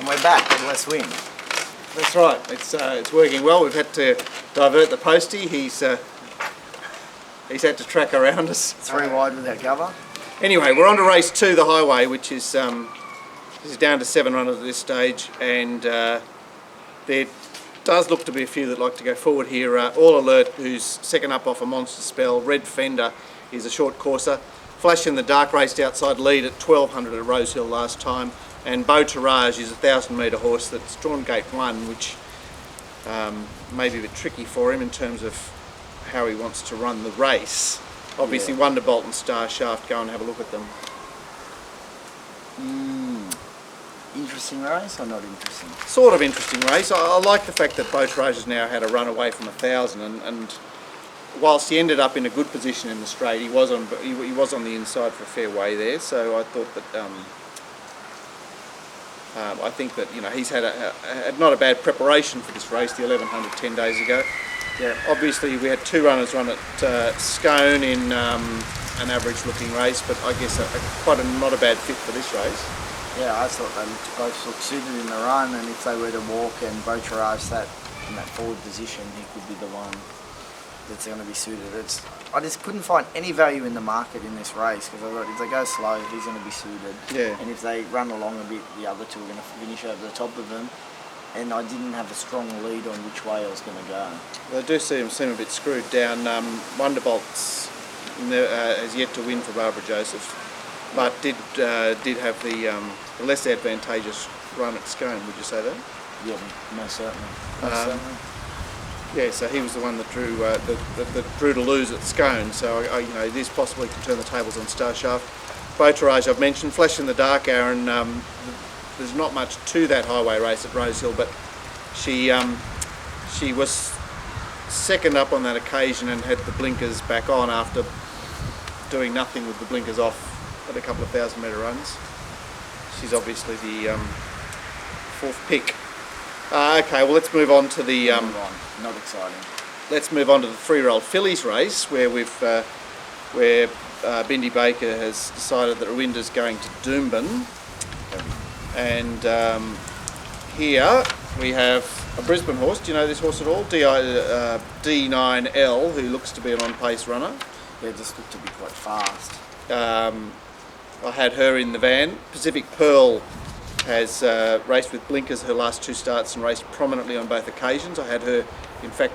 And we're back with West Wind. That's right. It's working well. We've had to divert the postie. He's had to track around us. 3 wide without cover. Anyway, we're on to race 2, the highway, which is this is down to 7 runners at this stage, and there does look to be a few that like to go forward here. All Alert, who's second up off a monster spell. Red Fender is a short courser. Flash in the Dark raced outside lead at 1200 at Rosehill last time. And Beau Tarage is a 1,000-metre horse that's drawn gate 1, which may be a bit tricky for him in terms of how he wants to run the race. Obviously, yeah. Wonderbolt and Star Shaft, go and have a look at them. Interesting race or not interesting? Sort of interesting race. I like the fact that Beau Tarage has now had a run away from 1,000, and whilst he ended up in a good position in the straight, he was on the inside for a fair way there. So I thought that. I think that he's had not a bad preparation for this race, the 1100 10 days ago. Yeah. Obviously, we had 2 runners run at Scone in an average-looking race, but I guess not a bad fit for this race. Yeah, I thought they both looked suited in the run, and if they were to walk and Beau Tarage sat in that forward position, he could be the one that's going to be suited. I just couldn't find any value in the market in this race, because I thought if they go slow, he's going to be suited. Yeah. And if they run along a bit, the other 2 are going to finish over the top of them. And I didn't have a strong lead on which way I was going to go. They do seem a bit screwed down. Wonderbolt's has yet to win for Barbara Joseph, but did have the less advantageous run at Scone. Would you say that? Yeah, most certainly. Most certainly. Yeah, so he was the one that drew that drew to lose at Scone. So it is possible he can turn the tables on Star Shaft. Beau Tarage I've mentioned. Flash in the Dark, Aaron. There's not much to that highway race at Rosehill, but she was second up on that occasion and had the blinkers back on after doing nothing with the blinkers off at a couple of 1,000-metre runs. She's obviously the 4th pick. Okay, well let's move on to the. Not exciting. Let's move on to the 3-year-old fillies race, where Bindi Baker has decided that Rawinda's going to Doomben. And here we have a Brisbane horse. Do you know this horse at all? D9L, who looks to be an on-pace runner. Yeah, just looked to be quite fast. I had her in the van. Pacific Pearl has raced with blinkers her last 2 starts and raced prominently on both occasions. I had her, in fact,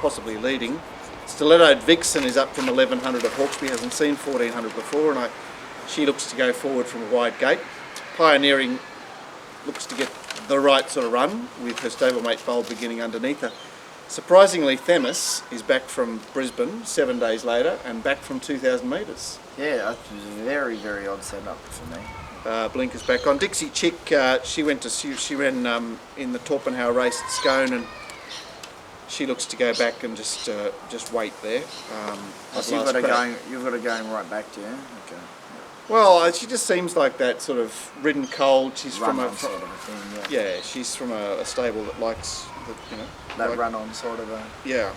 possibly leading. Stilettoed Vixen is up from 1,100 at Hawkesbury, hasn't seen 1,400 before, and she looks to go forward from a wide gate. Pioneering looks to get the right sort of run with her stablemate Bold beginning underneath her. Surprisingly, Themis is back from Brisbane 7 days later and back from 2,000 metres. Yeah, that was a very, very odd setup for me. Blinkers back on. Dixie Chick, she ran in the Torpenhow race at Scone, and she looks to go back and just wait there. So you've got a going right back to you. Okay. Well, she just seems like that sort of ridden cold. She's run from on sort of a thing. Yeah. Yeah, she's from a stable that likes that run on sort of a. Yeah.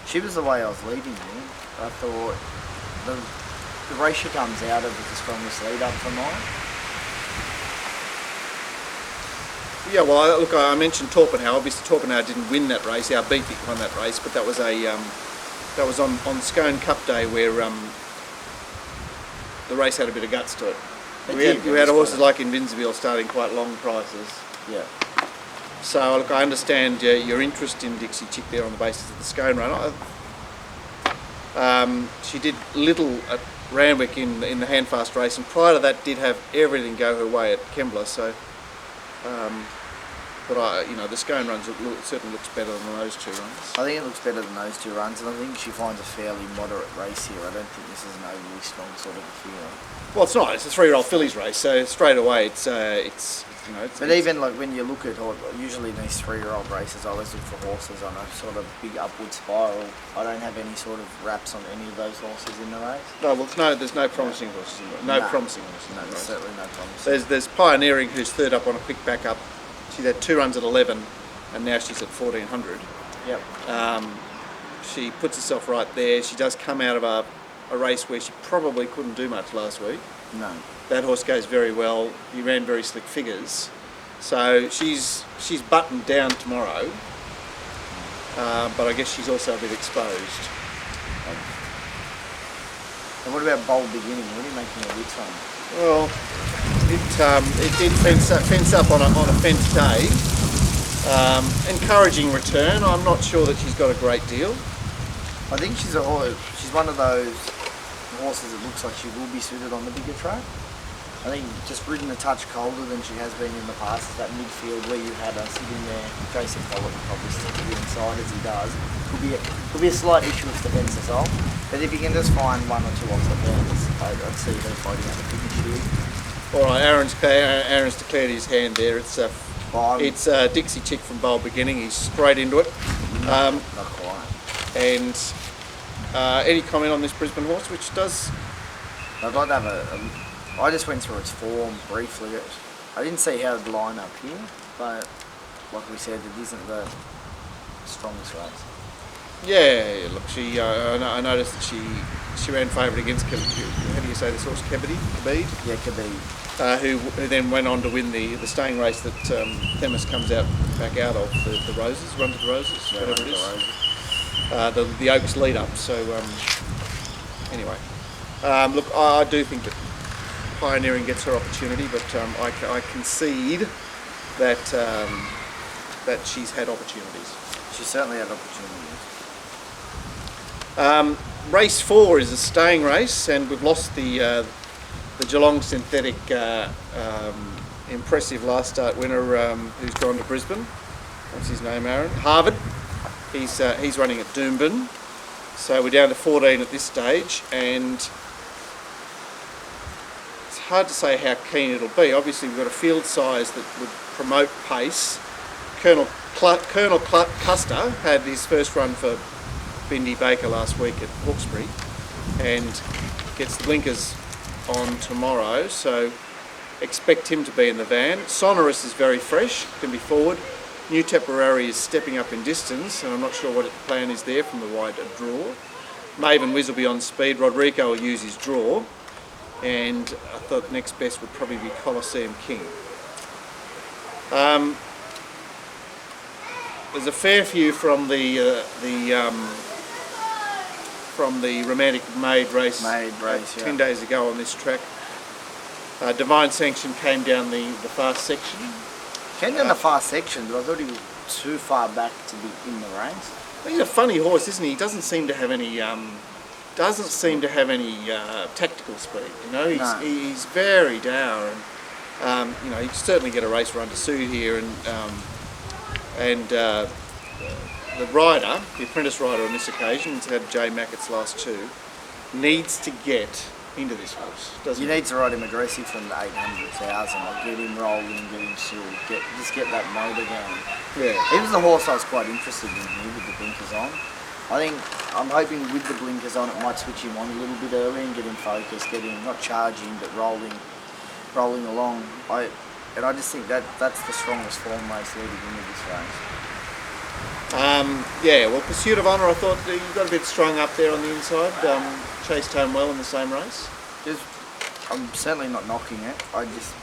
She was the way I was leading you. I thought the race she comes out of is the strongest lead up for mine. Yeah, well, look, I mentioned Torpenhow. Obviously, Torpenhow didn't win that race. Our Beatnik won that race, but that was on Scone Cup Day where the race had a bit of guts to it. You had horses like Invincible starting quite long prices. Yeah. So look, I understand your interest in Dixie Chick there on the basis of the Scone run. She did little at Randwick in the handfast race, and prior to that did have everything go her way at Kembla. So, but the Scone runs certainly looks better than those 2 runs. I think it looks better than those 2 runs, and I think she finds a fairly moderate race here. I don't think this is an overly strong sort of a field. Well, it's not. It's a 3-year-old fillies race, so straight away it's But even like when you look at usually in these 3-year-old races, I always look for horses on a sort of big upward spiral. I don't have any sort of wraps on any of those horses in the race. No, well, there's no promising horses in the race. No promising horses in the race. Certainly no promising. There's Pioneering, who's 3rd up on a quick backup. She's had 2 runs at 11, and now she's at 1,400. Yep. She puts herself right there. She does come out of a race where she probably couldn't do much last week. No. That horse goes very well. He ran very slick figures. So she's buttoned down tomorrow, but I guess she's also a bit exposed. And what about bowl beginning? What are you making of this one? Well, it did fence up on a fence day. Encouraging return. I'm not sure that she's got a great deal. I think she's one of those horses that looks like she will be suited on the bigger track. I think just ridden a touch colder than she has been in the past is that midfield where you had her sitting there. Jason Pollock will probably stick to the inside as he does. Could be a slight issue with the fence as well. But if you can just find one or two off the fence, I'd see her fighting out the finish here. All right, Aaron's declared his hand there. It's Dixie Chick from Bowl Beginning. He's straight into it. Not quite. And any comment on this Brisbane horse, which does? I'd like to have I just went through its form briefly. I didn't see how it'd line up here, but like we said, it isn't the strongest race. Yeah, look, I noticed that she ran favourite against, how do you say this horse, Kebede? Yeah, Kebede. Who then went on to win the staying race that Themis comes back out of, the Roses, Run to the Roses, Yeah, whatever it is. The Oaks lead up, so anyway. Look, I do think that Pioneering gets her opportunity, but I concede that she's had opportunities. She certainly had opportunities. Race 4 is a staying race, and we've lost the Geelong Synthetic impressive last start winner who's gone to Brisbane. What's his name, Aaron? Harvard. He's running at Doomben. So we're down to 14 at this stage, and it's hard to say how keen it'll be. Obviously we've got a field size that would promote pace. Colonel Custer had his first run for Bindi Baker last week at Hawkesbury and gets the blinkers on tomorrow, so expect him to be in the van. Sonorous is very fresh, can be forward. New Tipperary is stepping up in distance, and I'm not sure what the plan is there from the wide draw. Maven Wiz will be on speed. Rodrigo will use his draw, and I thought next best would probably be Colosseum King. There's a fair few from the Romantic Maid race, 10 days ago on this track. Divine Sanction came down the fast section. Came down the fast section, but I thought he was too far back to be in the race. He's a funny horse, isn't he? He doesn't seem to have any tactical speed. You know, he's very dour, and you know, he'd certainly get a race run to suit here, and the rider, the apprentice rider on this occasion, it's had Jay Mackett's last two, needs to get into this horse, doesn't he? You need to ride him aggressive from the 800,000, like get him rolling, get him still, just get that motor going. Yeah. He was the horse I was quite interested in here with the blinkers on. I'm hoping with the blinkers on it might switch him on a little bit early and get him focused, get him not charging but rolling along. I just think that's the strongest form race leading into this race. Yeah, well, Pursuit of Honour, I thought you got a bit strung up there on the inside. Chased home well in the same race. I'm certainly not knocking it. I just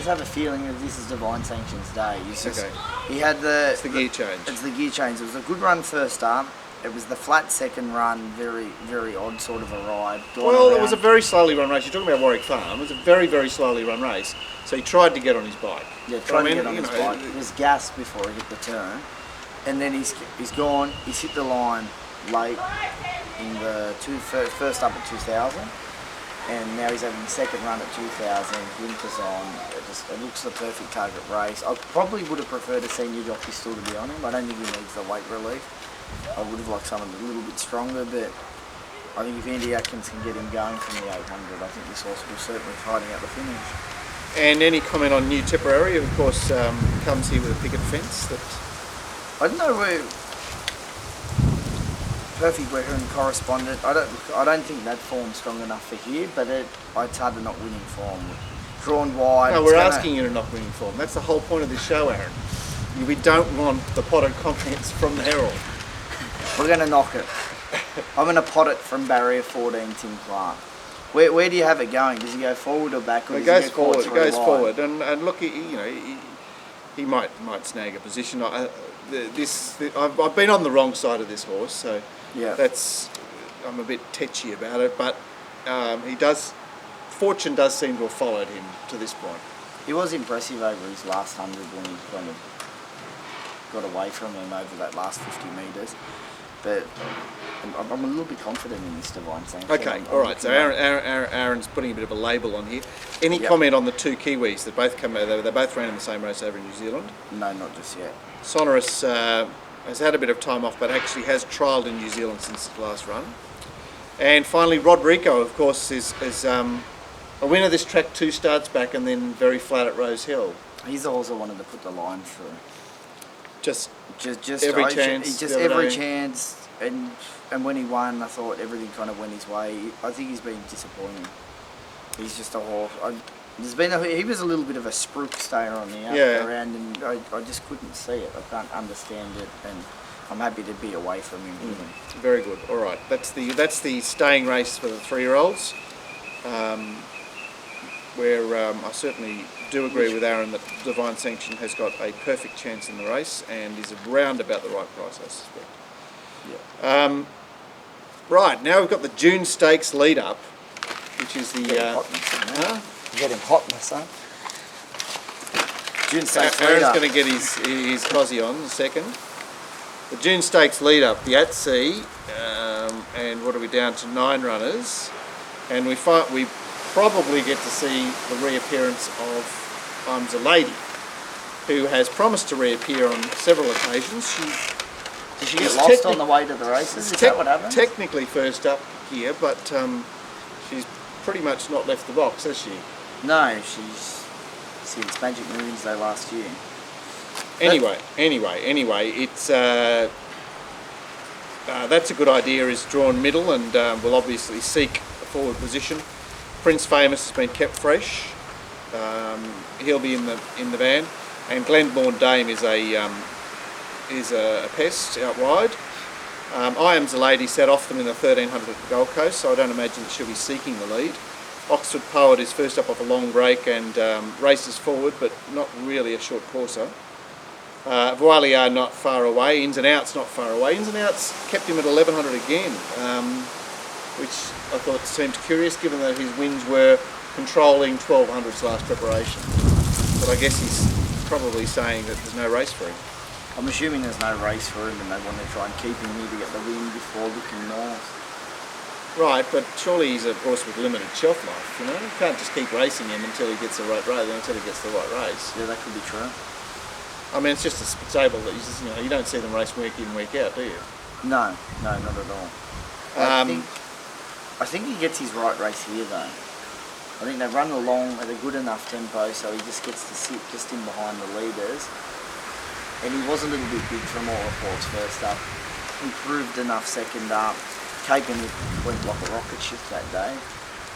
have a feeling that this is Divine Sanction's day. Okay. It's the gear change. It's the gear change. It was a good run first up. It was the flat second run, very, very odd sort of a ride. Well, it was a very slowly run race. You're talking about Warwick Farm. It was a very, very slowly run race. So he tried to get on his bike. Yeah, tried to get on his bike. He was gassed before he hit the turn. And then he's gone. He's hit the line late in the first up at 2000. And now he's having the second run at 2000. Blinkers on. It looks the perfect target race. I probably would have preferred a senior jockey still to be on him. I don't think he needs the weight relief. I would have liked someone a little bit stronger, but I think if Andy Atkins can get him going from the 800, I think this horse will certainly fighting out the finish. And any comment on New Tipperary, of course, comes here with a picket fence. I don't know where Perfect Weathering correspondent. I don't think that form's strong enough for here, but it's hard to not winning form. Drawn wide. No, we're asking you to not winning form. That's the whole point of this show, Aaron. We don't want the potted comments from the Herald. We're going to knock it. I'm going to pot it from barrier 14, Tim Clark. Where do you have it going? Does he go forward or back? Or It does goes he get caught forward. It through goes line? forward, and look, he might snag a position. I've been on the wrong side of this horse, so Yeah. I'm a bit tetchy about it. But fortune does seem to have followed him to this point. He was impressive over his last 100 when he kind of got away from him over that last 50 metres. But I'm a little bit confident in this Divine Sanction. Okay, all right. So Aaron's putting a bit of a label on here. Any comment on the two Kiwis that both they both ran in the same race over in New Zealand? No, not just yet. Sonorous has had a bit of time off, but actually has trialled in New Zealand since the last run. And finally, Rodrigo, of course, is a winner this track 2 starts back and then very flat at Rose Hill. He's also wanted to put the line through. Just every chance. Just every chance, and when he won, I thought everything kind of went his way. I think he's been disappointing. He's just a horse. He was a little bit of a spruik stayer on the around, and I just couldn't see it. I can't understand it, and I'm happy to be away from him. Very good. All right, that's the staying race for the 3-year-olds. Where I certainly do agree with Aaron that Divine Sanction has got a perfect chance in the race and is around about the right price, I suspect. Yeah. Right, now we've got the June Stakes lead up, which is the... You're getting hot, my son. June Stakes lead Aaron's up. going to get his cosy on in a second. The June Stakes lead up, the at sea, and what are we down to? 9 runners, and we probably get to see the reappearance of I'm a Lady, who has promised to reappear on several occasions. Did she get lost on the way to the races? Is that what happened? Technically first up here, but she's pretty much not left the box, has she? No, she's since Magic Moons Day last year. Anyway, it's that's a good idea. Is drawn middle and will obviously seek a forward position. Prince Famous has been kept fresh. He'll be in the van, and Glenbourne Dame is a pest out wide. I Am the Lady set off them in the 1300 at the Gold Coast, so I don't imagine that she'll be seeking the lead. Oxford Poet is first up off a long break and races forward, but not really a short courser. Voilia not far away. Ins and Outs not far away. Ins and Outs kept him at 1100 again, which I thought seemed curious given that his wins were controlling 1200's last preparation. But I guess he's probably saying that there's no race for him. I'm assuming there's no race for him and they want to try and keep him here to get the win before looking north. Right, but surely he's a horse with limited shelf life, you know? You can't just keep racing him until he gets the right race, until he gets the right race. Yeah, that could be true. I mean, it's just a stable that you don't see them race week in, week out, do you? No, not at all. I think he gets his right race here though. I think they run along at a good enough tempo so he just gets to sit just in behind the leaders. And he was a little bit big from all reports first up. Improved enough second up. Cape and it went like a rocket ship that day.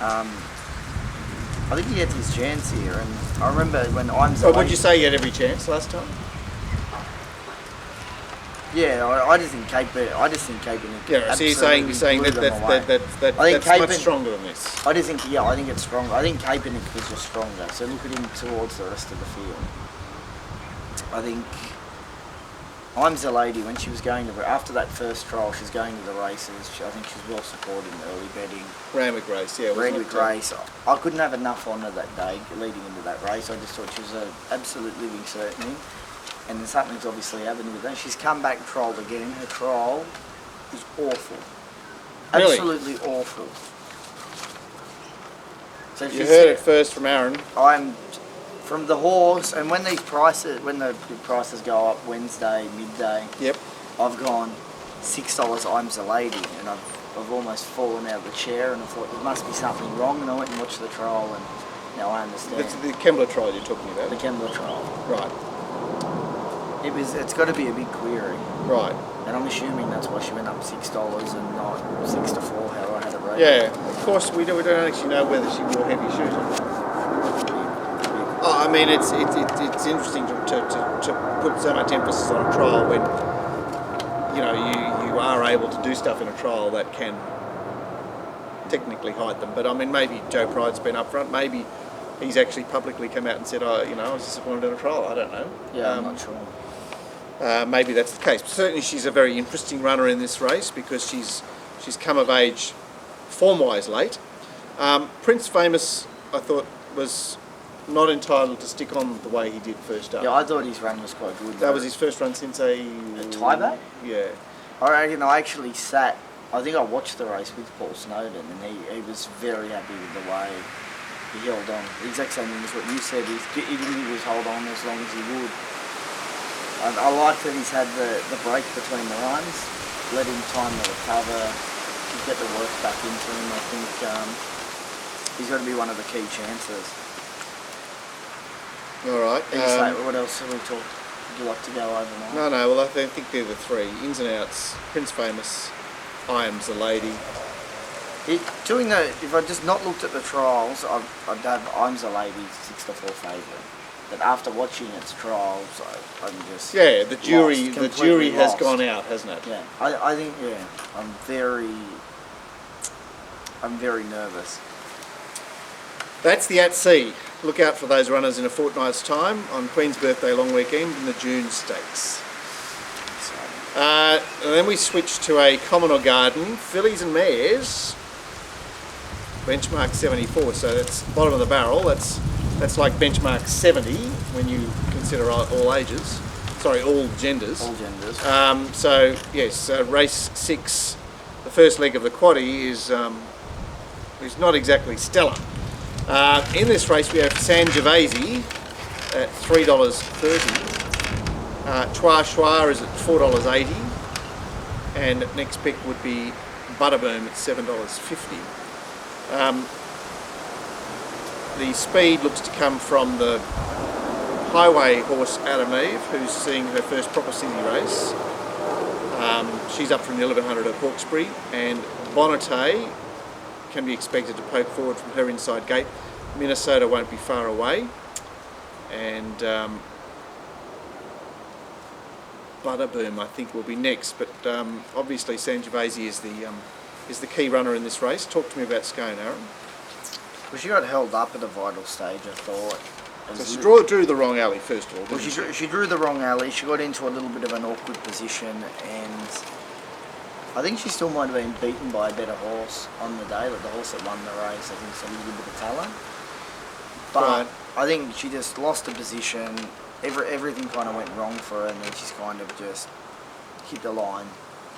I think he gets his chance here, and I remember when What would you say he had every chance last time? Yeah, I just think Cape and Yeah, so you're saying that's much stronger than this. I think it's stronger. I think Kaepernick was just stronger. So look at him towards the rest of the field. I think I'm the Lady when she was going to after that first trial, she's going to the races. I think she's well supported in early betting. Randwick race, yeah. Randwick race. I couldn't have enough on her that day leading into that race. I just thought she was an absolute living certainty. And something's obviously happened with her. She's come back and trialled again. Her trial was awful. Really? Absolutely awful. So You heard it first from Aaron. I'm from the horse, and when the prices go up Wednesday, midday, Yep. I've gone $6 I'm the Lady, and I've almost fallen out of the chair, and I thought there must be something wrong, and I went and watched the trial, and now I understand. That's the Kembla trial you're talking about? The Kembla trial. Right. It's got to be a big query. Right. And I'm assuming that's why she went up $6 and not 6 to 4, how I had it rated. Yeah, of course we don't actually know whether she wore heavy shoes or not. Oh, I mean, it's interesting to put so much emphasis on a trial when you are able to do stuff in a trial that can technically hide them. But I mean, maybe Joe Pride's been upfront. Maybe he's actually publicly come out and said, "Oh, you know, I was disappointed in a trial." I don't know. Yeah, I'm not sure. Maybe that's the case. But certainly, she's a very interesting runner in this race because she's come of age form-wise late. Prince Famous, I thought, was not entitled to stick on the way he did first up. Yeah, I thought his run was quite good. That was his first run since a tie-back? Yeah. I reckon I actually sat. I think I watched the race with Paul Snowden, and he was very happy with the way he held on. The exact same thing as what you said. He didn't give his hold on as long as he would. And I like that he's had the break between the runs, let him time to recover, get the work back into him. I think he's got to be one of the key chances. All right. What else have we talked? Would you like to go over now? No. Well, I think they're the three ins and outs. Prince Famous, I Am's the Lady. If I just not looked at the trials, I'd have Im's a Lady 6-4 favourite. But after watching its trials, I'm just the jury has lost. gone out, hasn't it? Yeah, I think I'm very nervous. That's the at sea. Look out for those runners in a fortnight's time on Queen's Birthday long weekend in the June Stakes. And then we switch to a common or garden, fillies and mares, benchmark 74. So that's bottom of the barrel. That's like benchmark 70 when you consider all ages. Sorry, all genders. All genders. So yes, race 6, the first leg of the quaddie is not exactly stellar. In this race we have Sangiovese at $3.30. Trois Choix is at $4.80, and next pick would be Butterboom at $7.50. The speed looks to come from the highway horse Adam Eve, who's seeing her first proper city race. She's up from the 1100 at Hawkesbury, and Bonite can be expected to poke forward from her inside gate. Minnesota won't be far away, and Butterboom I think will be next, but obviously Sangiovese is the key runner in this race. Talk to me about Scone, Aaron. Well, she got held up at a vital stage, I thought. So she drew the wrong alley first of all. Well, she drew the wrong alley. She got into a little bit of an awkward position, and I think she still might have been beaten by a better horse on the day. Like the horse that won the race, I think, it's a little bit of talent. But Right. I think she just lost the position. Everything kind of went wrong for her, and then she's kind of just hit the line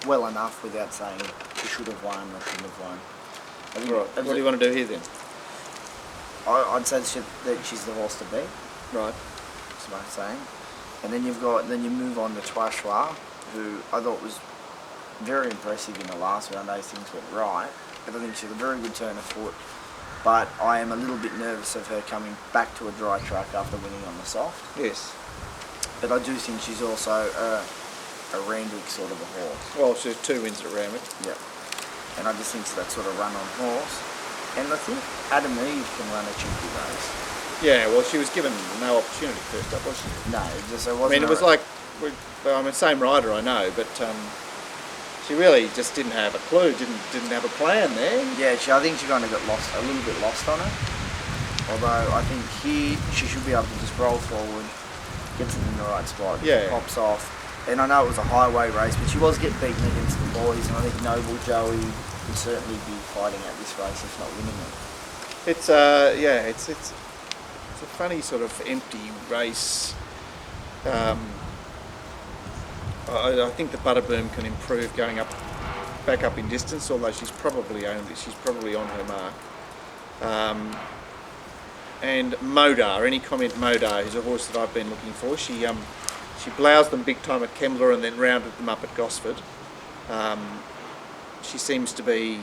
well enough without saying she should have won or shouldn't have won. I think Right. What do you want to do here then? I'd say that she's the horse to beat. Right. That's what I'm saying. And then you move on to Trois Choix, who I thought was very impressive in the last round. Those things went right. But I think she's a very good turn of foot. But I am a little bit nervous of her coming back to a dry track after winning on the soft. Yes. But I do think she's also a Randwick sort of a horse. Well, she's 2 wins at Randwick. Yeah. And I just think it's that sort of run on horse. And I think Adam Eve can run a cheeky race. Yeah, well, she was given no opportunity first up, was she? No, it just it I wasn't. mean, it was like, I'm the same rider, I know, but she really just didn't have a clue, didn't have a plan there. Yeah, I think she kind of got lost, a little bit lost on it. Although I think here she should be able to just roll forward, gets it in the right spot, Yeah. pops off. And I know it was a highway race, but she was getting beaten against the boys, and I think Noble Joey would certainly be fighting at this race, if not winning it. It's it's a funny sort of empty race. I think the Butterboom can improve going back up in distance, although she's probably on her mark. And Modar, any comment Modar, who's a horse that I've been looking for. She bloused them big time at Kembla and then rounded them up at Gosford. She seems to be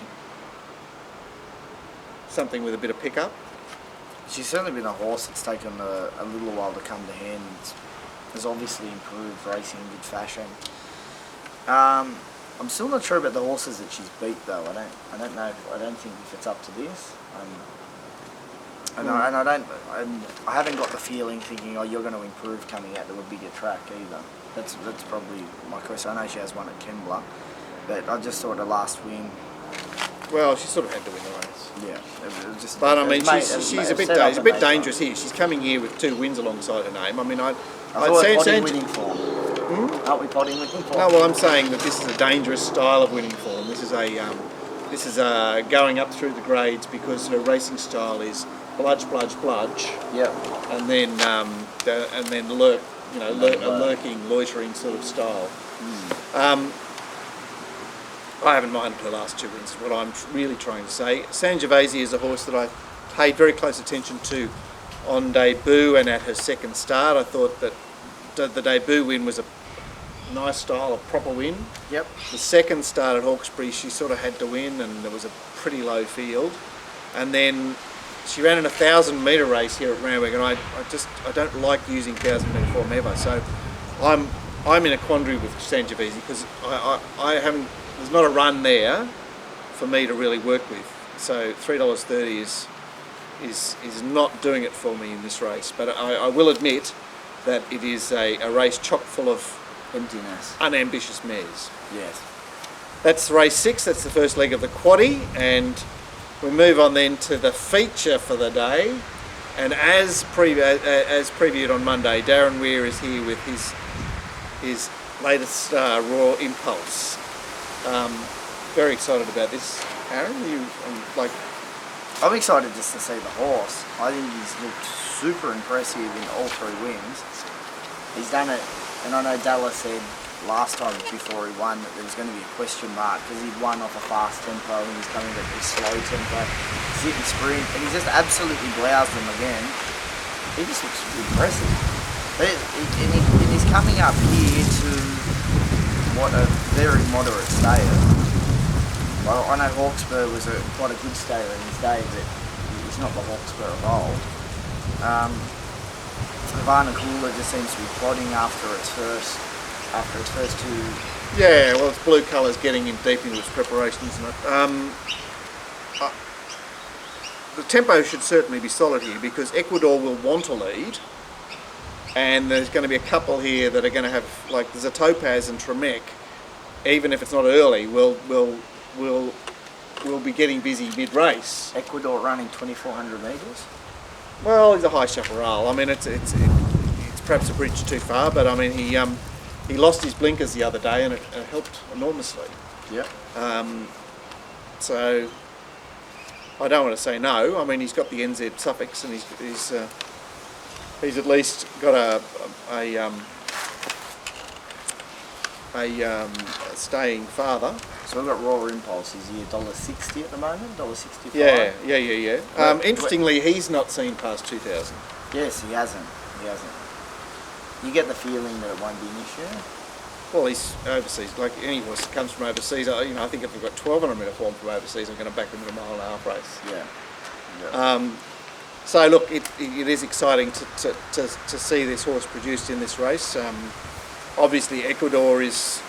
something with a bit of pickup. She's certainly been a horse that's taken a little while to come to hand. Has obviously improved racing in good fashion. I'm still not sure about the horses that she's beat though. I don't know. I don't think if it's up to this. I haven't got the feeling thinking, oh, you're going to improve coming out to a bigger track either. That's probably my question. I know she has one at Kembla, but I just thought her last win Well, she sort of had to win the race. Yeah, it was just. But I mean, it was she's made- a set up and bit made dangerous fun. here. She's coming here with 2 wins alongside her name. I mean, I thought say potting winning form. Aren't we potting winning form? no. Well, I'm saying that this is a dangerous style of winning form. This is going up through the grades because her racing style is bludge, Yep. and then lurk, a lurking, loitering sort of style. I haven't minded her last 2 wins, is what I'm really trying to say. Sangiovese is a horse that I paid very close attention to on debut and at her second start. I thought that the debut win was a nice style, a proper win. Yep. The second start at Hawkesbury, she sort of had to win, and there was a pretty low field. And then she ran in a 1,000-metre race here at Randwick, and I don't like using 1,000-metre form ever. So I'm in a quandary with Sangiovese because I haven't. There's not a run there for me to really work with. So $3.30 is not doing it for me in this race. But I will admit that it is a race chock full of Emptiness. unambitious mares. Yes. That's race 6, that's the first leg of the quaddie, and we move on then to the feature for the day. And as previewed on Monday, Darren Weir is here with his latest Raw Impulse. Very excited about this, Aaron. I'm excited just to see the horse. I think he's looked super impressive in all 3 wins. He's done it, and I know Dallas said last time before he won that there was going to be a question mark because he'd won off a fast tempo and he's coming at this slow tempo, sit and sprint, and he's just absolutely bloused them again. He just looks impressive. And he's coming up here to what a very moderate stayer. Well, I know Hawkesbury was quite a good stayer in his day, but he's not the Hawkesbury of old. Havana Cooler just seems to be plodding after its first 2. Yeah, well, it's blue colours getting in deep into its preparation, isn't it? The tempo should certainly be solid here because Ecuador will want to lead, and there's going to be a couple here that are going to have, like, there's a Topaz and Tremec. Even if it's not early, we'll be getting busy mid-race. Ecuador running 2,400 metres. Well, he's a high chaparral. I mean, it's perhaps a bridge too far, but I mean, he lost his blinkers the other day, and it helped enormously. Yep. So I don't want to say no. I mean, he's got the NZ suffix, and he's at least got a staying father. So we've got Raw Impulse. Is he $1.60 at the moment? $1.65? Yeah. Interestingly, he's not seen past 2,000. Yes, he hasn't. You get the feeling that it won't be an issue. Well, he's overseas. Like any horse that comes from overseas, I think if we've got 1,200-metre form from overseas, I'm going to back him in a 1.5 mile race. Yeah. So look, it is exciting to see this horse produced in this race. Obviously, Ecuador is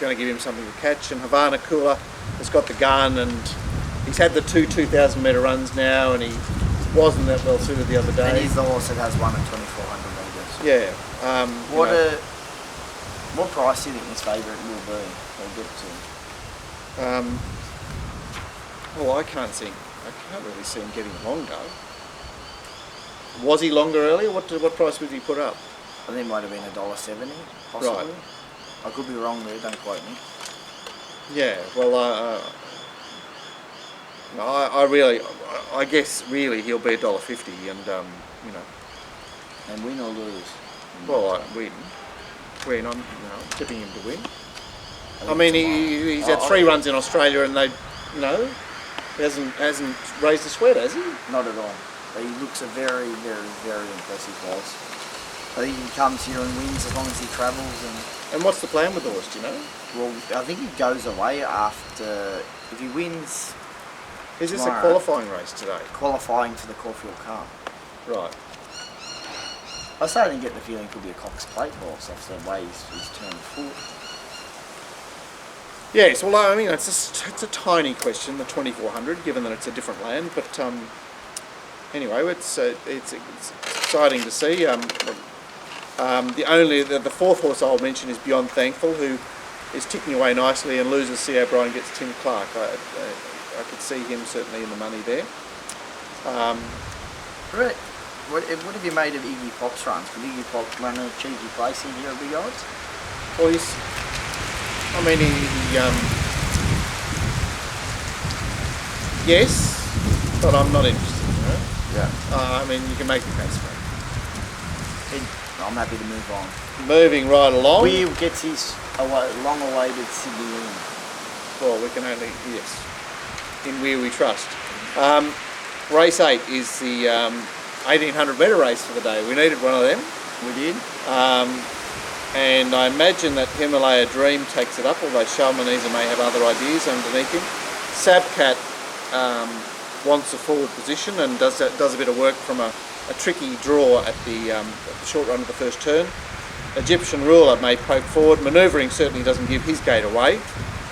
going to give him something to catch, and Havana Cooler has got the gun, and he's had the 2,000-metre runs now, and he wasn't that well suited the other day. And he's the horse that has won at 2,400 metres. Yeah. What price do you think his favourite will be? We'll get to. Well, I can't really see him getting longer. Was he longer earlier? What price would he put up? I think it might have been $1.70, possibly. Right. I could be wrong there, don't quote me. Yeah, well, I guess really he'll be $1.50, and And win or lose? well, win. I'm tipping him to win. I mean, he's had 3 runs in Australia, and he hasn't raised a sweat, has he? Not at all. But he looks a very, very, very impressive horse. I think he comes here and wins as long as he travels. And what's the plan with the horse, do you know? Well, I think he goes away after, if he wins. Is this tomorrow, a qualifying race today? Qualifying for the Caulfield Cup. Right. I started to get the feeling it could be a Cox Plate horse off the way he's turned foot. Yes, well, I mean, it's a tiny question, the 2,400, given that it's a different land. But anyway, it's exciting to see. The 4th horse I'll mention is Beyond Thankful, who is ticking away nicely, and loses C. O'Brien, gets Tim Clark. I could see him certainly in the money there. Right. What have you made of Iggy Pop's runs? Could Iggy Pop run a cheeky place in here at Big Odds? Well, yes, but I'm not interested. You know? Yeah. You can make the case for it. I'm happy to move on. Moving right along. Weir gets his long-awaited Sydney win. Well, we can only, yes, in Weir we trust. Race 8 is the 1800 metre race for the day. We needed one of them. We did. And I imagine that Himalaya Dream takes it up, although Shalmaneser may have other ideas underneath him. Sabcat wants a forward position and does a bit of work from a tricky draw at the short run of the first turn. Egyptian Ruler may poke forward. Manoeuvring certainly doesn't give his gate away,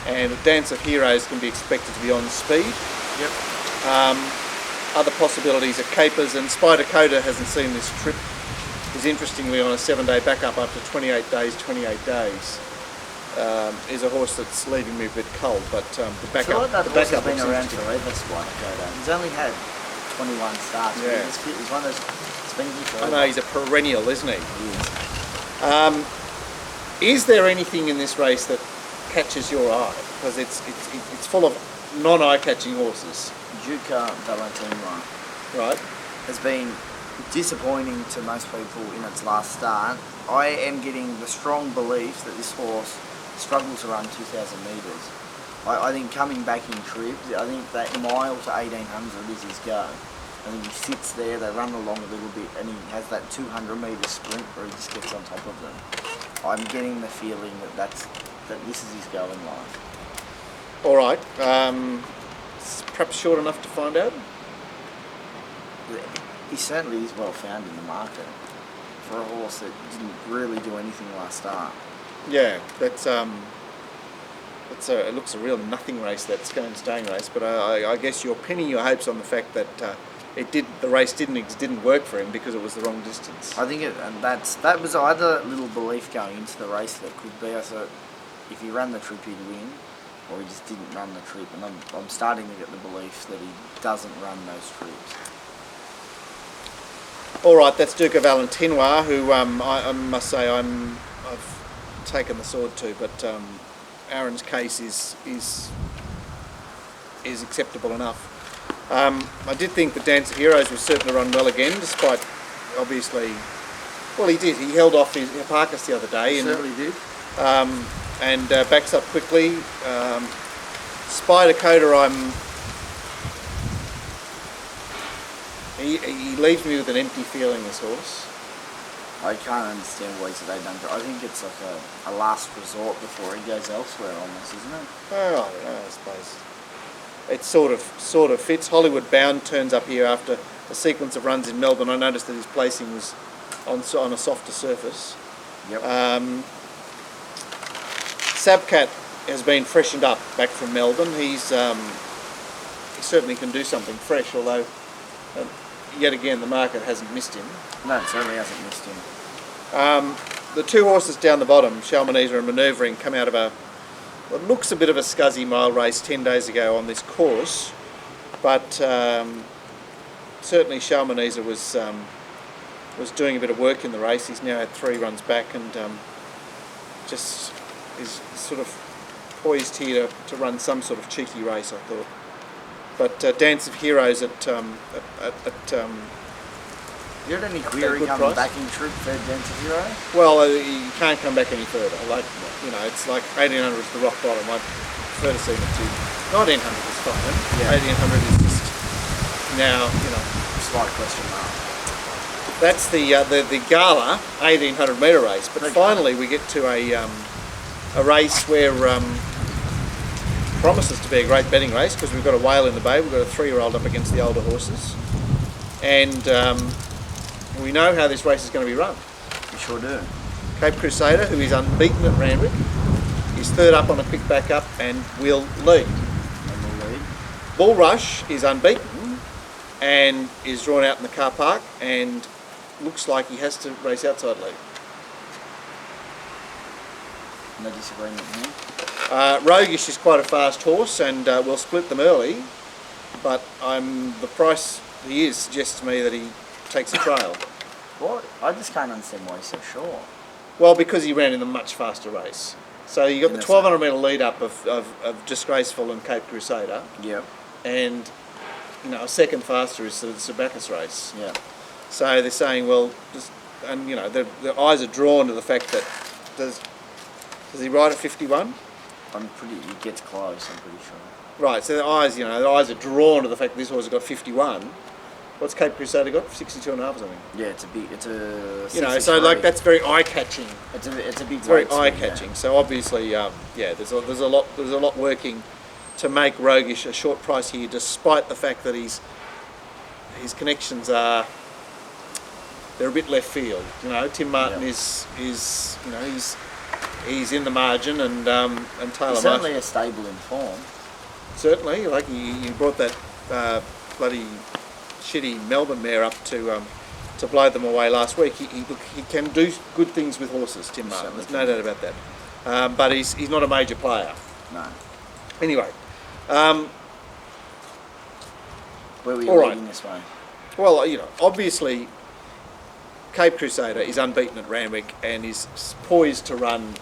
and Dance of Heroes can be expected to be on speed. Yep. Other possibilities are Capers, and Spider Coda hasn't seen this trip. Is interestingly on a 7-day backup after 28 days. Is a horse that's leaving me a bit cold, but the backup. That the horse backup has been looks around interesting. forever, Spider Coda. He's only had 21 starts. Yeah. He's one of those. It's been here forever. I know he's a perennial, isn't he? He is. Is there anything in this race that catches your eye? Because it's full of non-eye-catching horses, Duca Valentino right? has been disappointing to most people in its last start. I am getting the strong belief that this horse struggles to run 2,000 metres. I think coming back in trip, I think that mile to 1800 is his go. I think he sits there, they run along a little bit, and he has that 200 metre sprint where he just gets on top of them. I'm getting the feeling that this is his go in life. All right. Perhaps short enough to find out. He certainly is well found in the market for a horse that didn't really do anything last start. Yeah, it looks a real nothing race, that staying race. But I guess you're pinning your hopes on the fact that the race didn't work for him because it was the wrong distance. I think that was either little belief going into the race that could be. I thought if he ran the trip he'd win, or he just didn't run the trip. And I'm starting to get the belief that he doesn't run those trips. All right, that's Duca Valentinois, who I must say I've taken the sword to, but Aaron's case is acceptable enough. I did think the Dance of Heroes was certain to run well again, despite obviously, well, he did. He held off his Hipparchus the other day, and Certainly did. Backs up quickly. Spider Coda, he leaves me with an empty feeling, this horse. I can't understand why they done it. I think it's like a last resort before he goes elsewhere, almost, isn't it? Well, I don't know, I suppose. It sort of fits. Hollywood Bound turns up here after a sequence of runs in Melbourne. I noticed that his placing was on a softer surface. Yep. Sabcat has been freshened up back from Melbourne. He certainly can do something fresh, although yet again the market hasn't missed him. No, it certainly hasn't missed him. The two horses down the bottom, Shalmaneser and Manoeuvring, come out of what looks a bit of a scuzzy mile race 10 days ago on this course, but certainly Shalmaneser was doing a bit of work in the race. He's now had 3 runs back and just is sort of poised here to run some sort of cheeky race, I thought. But Dance of Heroes at You had any query coming back in trip for Dance of Hero? well, you can't come back any further. Like, it's like 1800 is the rock bottom. I'd prefer to see it to 1900 is fine. Yeah. 1800 is just now, Slight question mark. that's the Gala 1800 metre race. But Okay. finally we get to a race where promises to be a great betting race, because we've got a whale in the bay. We've got a 3-year-old up against the older horses, and we know how this race is going to be run. You sure do. Cape Crusader, who is unbeaten at Randwick, is third up on a quick back up and will lead. And we'll lead. Bull Rush is unbeaten and is drawn out in the car park and looks like he has to race outside lead. No disagreement here. Roguish is quite a fast horse, and we'll split them early. But the price he is suggests to me that he takes a trail. What? I just can't understand why he's so short. Well, because he ran in a much faster race. So you got the 1200 metre lead up of Disgraceful and Cape Crusader. Yep. And a second faster is the Sabacus race. Yeah. So they're saying, well, their eyes are drawn to the fact that does he ride at 51? He gets close, I'm pretty sure. Right, so their eyes are drawn to the fact that this horse has got 51. What's Cape Crusader got? 62 and a half or something. Yeah, it's a 63. So that's very eye-catching. It's a big. It's very eye-catching. Yeah. So obviously, there's a lot working to make Roguish a short price here, despite the fact that his connections they're a bit left field. Tim Martin is he's in the margin, and Taylor He's certainly a stable in form. Certainly, like he brought that bloody shitty Melbourne mare up to blow them away last week. He can do good things with horses, Tim Martin. There's no doubt about that. But he's not a major player. No. Anyway. Where were you leading this way? Well, obviously, Cape Crusader is unbeaten at Randwick and is poised to run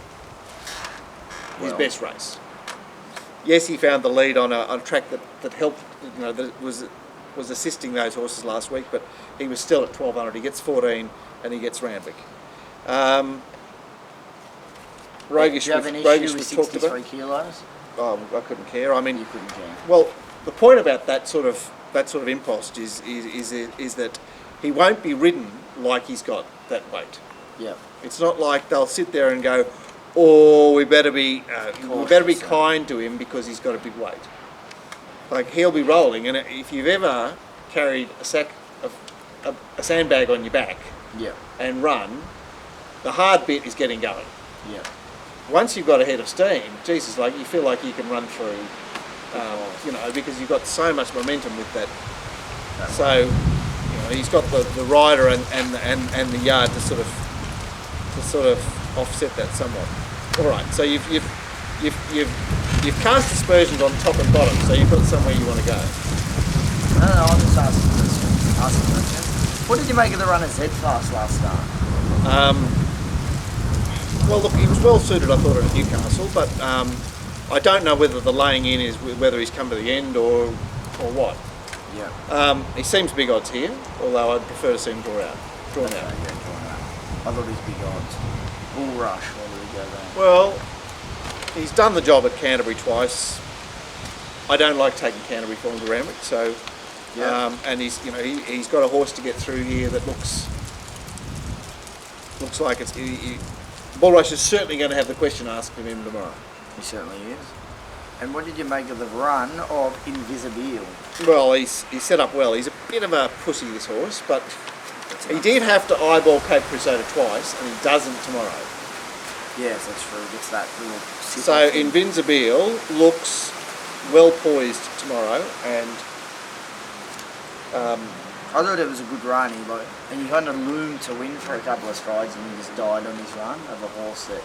his best race. Yes, he found the lead on a track that helped, that was assisting those horses last week, but he was still at 1200. He gets 14 and he gets Randwick. Roguish, do you have an issue with 63 kilos? Oh, I couldn't care. I mean, you couldn't care. Well, the point about that sort of impost is that he won't be ridden like he's got that weight. Yeah. It's not like they'll sit there and go, "Oh, we better be kind to him because he's got a big weight." Like, he'll be rolling, and if you've ever carried a sandbag on your back, and run, the hard bit is getting going. Yeah. Once you've got a head of steam, Jesus, like you feel like you can run through, because you've got so much momentum with that. So, he's got the rider and the yard to sort of offset that somewhat. All right, so you've cast aspersions on top and bottom, so you've got somewhere you want to go. No, I'm just asking questions. What did you make of the run at Z-Class last start? Well, look, he was well suited, I thought, at Newcastle, but I don't know whether the laying in is whether he's come to the end or what. Yeah. He seems big odds here, although I'd prefer to see him drawn out. Yeah, drawn out. I thought he was big odds. Bull Rush, where did he go there? Well, he's done the job at Canterbury twice. I don't like taking Canterbury form to Randwick, so and he's got a horse to get through here that looks like it's. Bull Rush is certainly going to have the question asked of him tomorrow. He certainly is. And what did you make of the run of Invisible? Well, he's set up well. He's a bit of a pussy, this horse, but he did have to eyeball Cape Crusader twice, and he doesn't tomorrow. Yes, that's true. It's that little. So Invincible looks well poised tomorrow, and I thought it was a good run. And he kind of loomed to win for a couple of strides, and he just died on his run of a horse that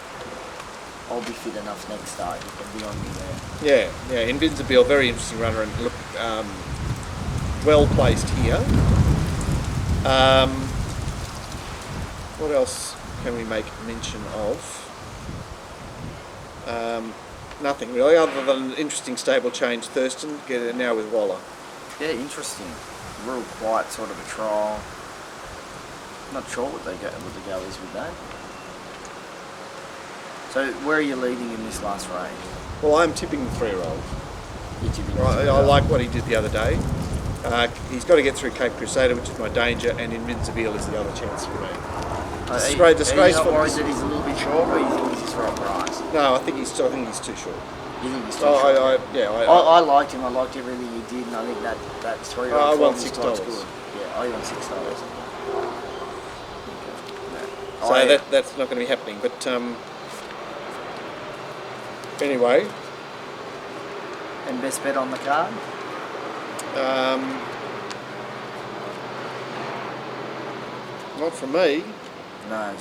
I'll be fit enough next start. You can be on me there. Yeah. Invincible, very interesting runner, and look well placed here. What else can we make mention of? Nothing really, other than an interesting stable change. Thurston now with Waller. Yeah, interesting. Real quiet sort of a trial. Not sure what the go is with that. So where are you leading in this last race? Well, I'm tipping the 3-year-old. You're tipping I like what he did the other day. He's got to get through Cape Crusader, which is my danger, and Invincible is the other chance for me. Are you not worried that he's a little bit short, or you think he's right price? No, I think he's too short. You think he's too short? I liked him. I liked everything he did, and I think that 3-year-old I won $6 $6. Yeah, I won $6. So that's not going to be happening. But anyway. And best bet on the card? Not from me. No,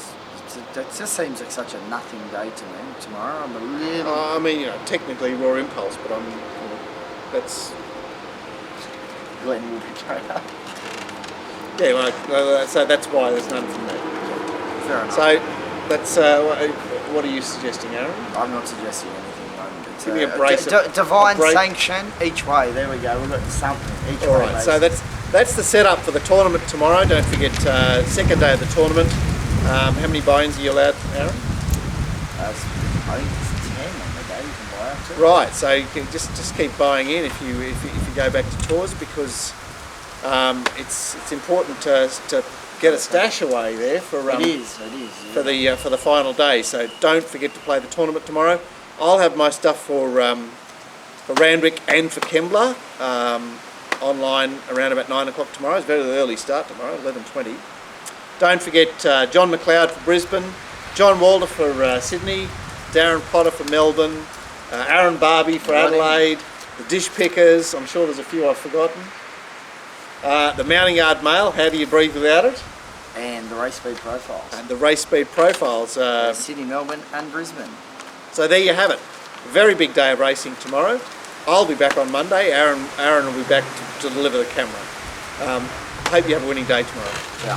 It just seems like such a nothing day to me tomorrow. I'm a little... I mean, you know, technically Raw Impulse, but I'm, you know, that's... Glenn will be trainer. Yeah, well, so that's why there's none from me. Fair enough. So, that's, what are you suggesting, Aaron? I'm not suggesting anything. It's Give me a brace of- divine a brace. sanction each way. There we go. We've got something each way. Alright, so that's the setup for the tournament tomorrow. Don't forget, second day of the tournament. How many buy-ins are you allowed, Aaron? I think it's 10 on the day you can buy up to. Right, so you can just keep buying in if you go back to tours, because it's important to get a stash away there for It is. Yeah. for the final day. So don't forget to play the tournament tomorrow. I'll have my stuff for Randwick and for Kembla online around about 9 o'clock tomorrow. It's a very early start tomorrow, 11:20. Don't forget John McLeod for Brisbane, John Walder for Sydney, Darren Potter for Melbourne, Aaron Barbie for Adelaide, the Dish Pickers, I'm sure there's a few I've forgotten. The Mounting Yard Mail, how do you breathe without it? And the race speed profiles. And the Race Speed Profiles. Sydney, Melbourne and Brisbane. So there you have it. Very big day of racing tomorrow. I'll be back on Monday. Aaron will be back to deliver the camera. Hope you have a winning day tomorrow. Yeah.